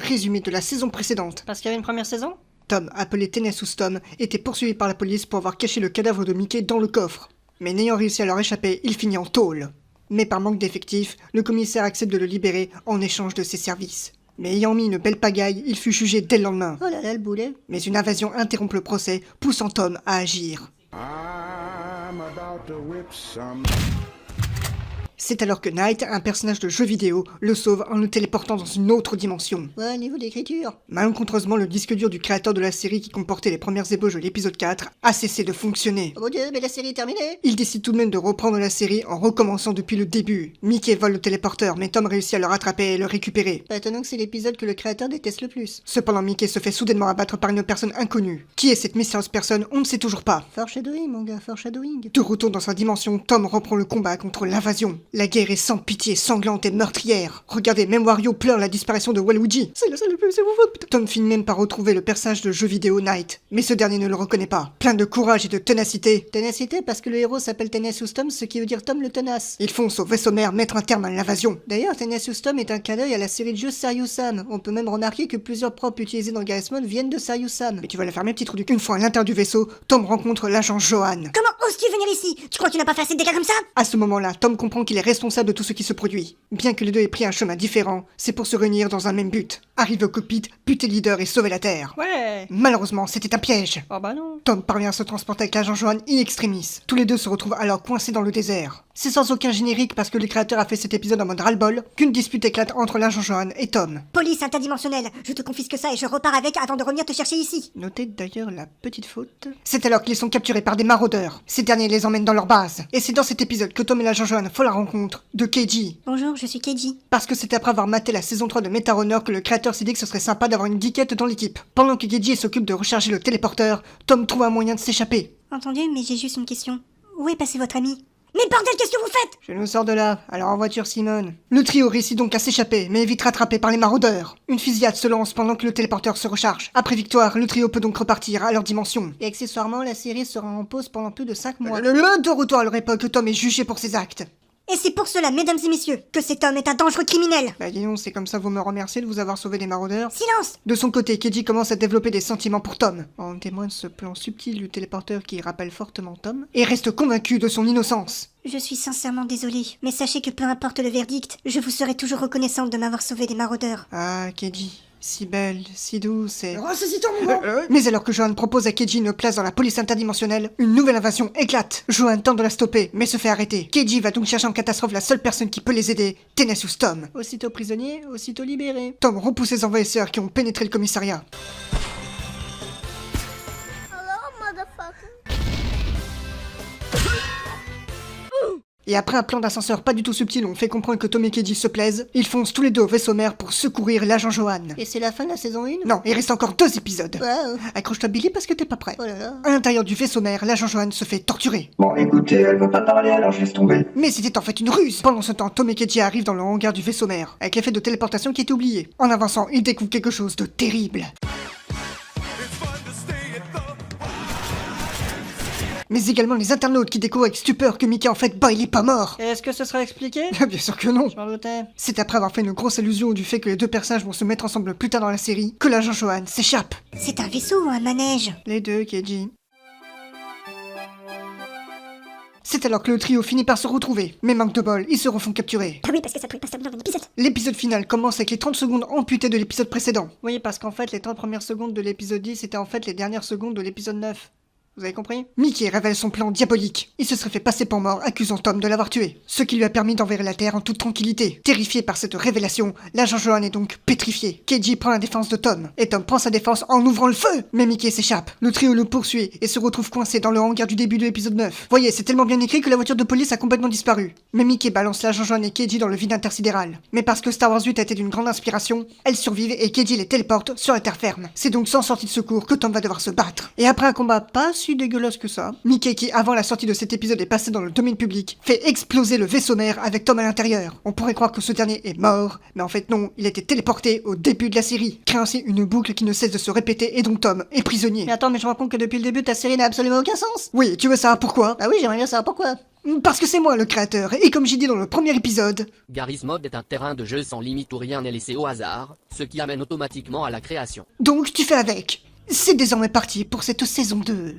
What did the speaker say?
résumé de la saison précédente. Parce qu'il y avait une première saison? Tom, appelé Tenacious Tom, était poursuivi par la police pour avoir caché le cadavre de Mickey dans le coffre. Mais n'ayant réussi à leur échapper, il finit en tôle. Mais par manque d'effectifs, le commissaire accepte de le libérer en échange de ses services. Mais ayant mis une belle pagaille, il fut jugé dès le lendemain. Oh là là, le boulet. Mais une invasion interrompt le procès, poussant Tom à agir. I'm about to whip some. C'est alors que Knight, un personnage de jeu vidéo, le sauve en le téléportant dans une autre dimension. Ouais, niveau d'écriture. Malencontreusement, le disque dur du créateur de la série qui comportait les premières ébauches de l'épisode 4 a cessé de fonctionner. Oh mon dieu, mais la série est terminée. Il décide tout de même de reprendre la série en recommençant depuis le début. Mickey vole le téléporteur, mais Tom réussit à le rattraper et le récupérer. Pas étonnant que c'est l'épisode que le créateur déteste le plus. Cependant, Mickey se fait soudainement abattre par une personne inconnue. Qui est cette mystérieuse personne, on ne sait toujours pas. Foreshadowing, mon gars, foreshadowing. De retour dans sa dimension, Tom reprend le combat contre l'invasion. La guerre est sans pitié, sanglante et meurtrière. Regardez, même Wario pleure la disparition de Waluigi. C'est le plus, c'est vous votre... Tom finit même par retrouver le personnage de jeu vidéo Knight, mais ce dernier ne le reconnaît pas. Plein de courage et de ténacité, Ténacité parce que le héros s'appelle Tenacious Tom, ce qui veut dire Tom le tenace. il fonce au vaisseau mère mettre un terme à l'invasion. D'ailleurs, Tenacious Tom est un clin d'œil à la série de jeux Serious Sam. On peut même remarquer que plusieurs props utilisés dans Garry's Mod viennent de Serious Sam. Mais tu vas la fermer, petit trou du cul. Une fois à l'intérieur du vaisseau, Tom rencontre l'agent Johan. Comment oses-tu venir ici? Tu crois que tu n'as pas fait assez de dégâts comme ça? À ce moment-là, Tom comprend qu'il est responsable de tout ce qui se produit. Bien que les deux aient pris un chemin différent, c'est pour se réunir dans un même but. Arriver au cockpit, buter le leader et sauver la Terre. Ouais. Malheureusement, c'était un piège. Oh bah non. Tom parvient à se transporter avec l'agent Johan in extremis. Tous les deux se retrouvent alors coincés dans le désert. C'est sans aucun générique parce que le créateur a fait cet épisode en mode ras-le-bol qu'une dispute éclate entre l'agent Johan et Tom. Police interdimensionnelle, je te confisque ça et je repars avec avant de revenir te chercher ici. Notez d'ailleurs la petite faute. C'est alors qu'ils sont capturés par des maraudeurs. Ces derniers les emmènent dans leur base. Et c'est dans cet épisode que Tom et l'agent Johan font la rencontre de Keiji. Bonjour, je suis Keiji. Parce que c'est après avoir maté la saison 3 de Meta Runner que le créateur s'est dit que ce serait sympa d'avoir une geekette dans l'équipe. Pendant que Keiji s'occupe de recharger le téléporteur, Tom trouve un moyen de s'échapper. Entendu, mais j'ai juste une question. Où est passé votre ami? Mais bordel, qu'est-ce que vous faites? Je nous sors de là, alors en voiture Simone. Le trio réussit donc à s'échapper, mais est vite rattrapé par les maraudeurs. Une fusillade se lance pendant que le téléporteur se recharge. Après victoire, le trio peut donc repartir à leur dimension. Et accessoirement, la série sera en pause pendant plus de 5 mois. De retour à leur époque, Tom est jugé pour ses actes. Et c'est pour cela, mesdames et messieurs, que cet homme est un dangereux criminel. Bah dis donc, c'est comme ça vous me remerciez de vous avoir sauvé des maraudeurs. Silence! De son côté, Keiji commence à développer des sentiments pour Tom. En témoigne ce plan subtil du téléporteur qui rappelle fortement Tom, et reste convaincu de son innocence. Je suis sincèrement désolée, mais sachez que peu importe le verdict, je vous serai toujours reconnaissante de m'avoir sauvé des maraudeurs. Ah, Keiji, si belle, si douce et... Ressaisis-toi, mon gars. Mais alors que Johan propose à Keiji une place dans la police interdimensionnelle, une nouvelle invasion éclate. Johan tente de la stopper, mais se fait arrêter. Keiji va donc chercher en catastrophe la seule personne qui peut les aider, Tenacious Tom. Aussitôt prisonnier, aussitôt libéré. Tom repousse les envahisseurs qui ont pénétré le commissariat. Et après un plan d'ascenseur pas du tout subtil où on fait comprendre que Tom et Keiji se plaisent, ils foncent tous les deux au vaisseau mère pour secourir l'agent Johan. Et c'est la fin de la saison 1? Non, il reste encore 2 épisodes. Wow. Accroche-toi Billy parce que t'es pas prêt. Oh là là. À l'intérieur du vaisseau mère, l'agent Johan se fait torturer. Bon, écoutez, elle veut pas parler, alors je laisse tomber. Mais c'était en fait une ruse. Pendant ce temps, Tom et Keiji arrivent dans le hangar du vaisseau mère, avec l'effet de téléportation qui était oublié. En avançant, ils découvrent quelque chose de terrible. Mais également les internautes qui découvrent avec stupeur que Mickey en fait, bah il est pas mort. Est-ce que ce sera expliqué? Bien sûr que non. Je m'en doutais. C'est après avoir fait une grosse allusion du fait que les deux personnages vont se mettre ensemble plus tard dans la série que l'agent Johan s'échappe. C'est un vaisseau ou un manège? Les deux, Keiji. C'est alors que le trio finit par se retrouver, mais manque de bol, ils se refont capturer. Ah oui, parce que ça pouvait pas se terminer dans un épisode. L'épisode final commence avec les 30 secondes amputées de l'épisode précédent. Oui, parce qu'en fait, les 30 premières secondes de l'épisode 10 étaient en fait les dernières secondes de l'épisode 9. Vous avez compris? Mickey révèle son plan diabolique. Il se serait fait passer pour mort, accusant Tom de l'avoir tué. Ce qui lui a permis d'envahir la Terre en toute tranquillité. Terrifié par cette révélation, l'agent Johan est donc pétrifié. Keiji prend la défense de Tom. Et Tom prend sa défense en ouvrant le feu. Mais Mickey s'échappe. Le trio le poursuit et se retrouve coincé dans le hangar du début de l'épisode 9. Voyez, c'est tellement bien écrit que la voiture de police a complètement disparu. Mais Mickey balance l'agent Johan et Keiji dans le vide intersidéral. Mais parce que Star Wars 8 a été d'une grande inspiration, elles survivent et Keiji les téléporte sur la terre ferme. C'est donc sans sortie de secours que Tom va devoir se battre. Et après un combat pas si dégueulasse que ça, Mickey, qui avant la sortie de cet épisode est passé dans le domaine public, fait exploser le vaisseau mère avec Tom à l'intérieur. On pourrait croire que ce dernier est mort, mais en fait non, il a été téléporté au début de la série, créant ainsi une boucle qui ne cesse de se répéter et donc Tom est prisonnier. Mais attends, mais je me rends compte que depuis le début, ta série n'a absolument aucun sens. Oui, tu veux savoir pourquoi? Bah oui, j'aimerais bien savoir pourquoi. Parce que c'est moi le créateur, et comme j'ai dit dans le premier épisode... Garry's Mod est un terrain de jeu sans limite où rien n'est laissé au hasard, ce qui amène automatiquement à la création. Donc tu fais avec. C'est désormais parti pour cette saison 2.